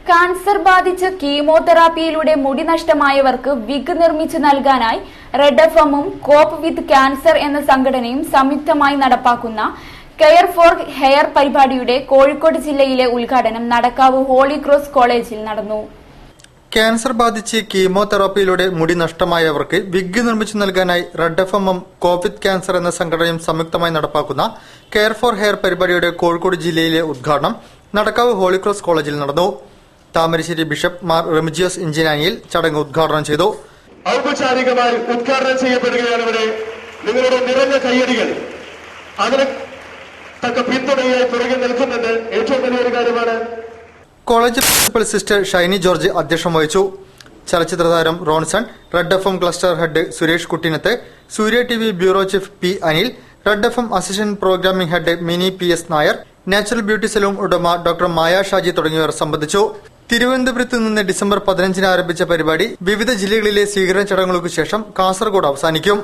Cancer ബാധിച്ച് കീമോതെറാപ്പിയിലൂടെ മുടി നഷ്ടമായവർക്ക് wig നിർമ്മിച്ചു നൽകാനായി റെഡ് എഫ്എമ്മും കോപ്പ് വിത്ത് ക്യാൻസർ എന്ന സംഘടനയും സംയുക്തമായി നടപ്പാക്കുന്ന കെയർ ഫോർ ഹെയർ പരിപാടിയുടെ കോഴിക്കോട് ജില്ലയിലെ ഉദ്ഘാടനം നടക്കാവ് ഹോളി ക്രോസ് കോളേജിൽ നടന്നു. ക്യാൻസർ ബാധിച്ച് കീമോതെറാപ്പിയിലൂടെ മുടി നഷ്ടമായവർക്ക് വിഗ് നിർമ്മിച്ചു നൽകാനായി റെഡ് എഫ്എമ്മും കോപ്പ് വിത്ത് ക്യാൻസർ എന്ന സംഘടനയും സംയുക്തമായി നടപ്പാക്കുന്ന കെയർ ഫോർ ഹെയർ പരിപാടിയുടെ കോഴിക്കോട് ജില്ലയിലെ ഉദ്ഘാടനം നടക്കാവ് ഹോളി ക്രോസ് കോളേജിൽ നടന്നു. താമരശ്ശേരി ബിഷപ്പ് മാർ റെമിജിയോസ് ഇഞ്ചിനാനിയിൽ ചടങ്ങ് ഉദ്ഘാടനം ചെയ്തു. ഔപചാരികമായി ഉദ്ഘാടനം ചെയ്യപ്പെടുകയാണ്. ഇവിടെ നിങ്ങളുടെ നിറഞ്ഞ കയ്യടികൾ അതിന് തക്ക പിന്തുണയായി പുറകെ നിൽക്കുന്നത് ഏറ്റവും വലിയൊരു കാര്യമാണ്. College principal sister Shiny George അധ്യക്ഷം വഹിച്ചു. ചലച്ചിത്ര താരം Ronson, Red FM cluster head Suresh Kuttinath, Surya TV bureau chief P Anil, Red FM assistant programming head Mini PS Nair, natural beauty salon ഉടമ ഡോക്ടർ മായ ഷാജി തുടങ്ങിയവർ സംബന്ധിച്ചു. തിരുവനന്തപുരത്ത് നിന്ന് ഡിസംബർ 15 ആരംഭിച്ച പരിപാടി വിവിധ ജില്ലകളിലെ സ്വീകരണ ചടങ്ങുകൾക്ക് ശേഷം കാസർഗോഡ് അവസാനിക്കും.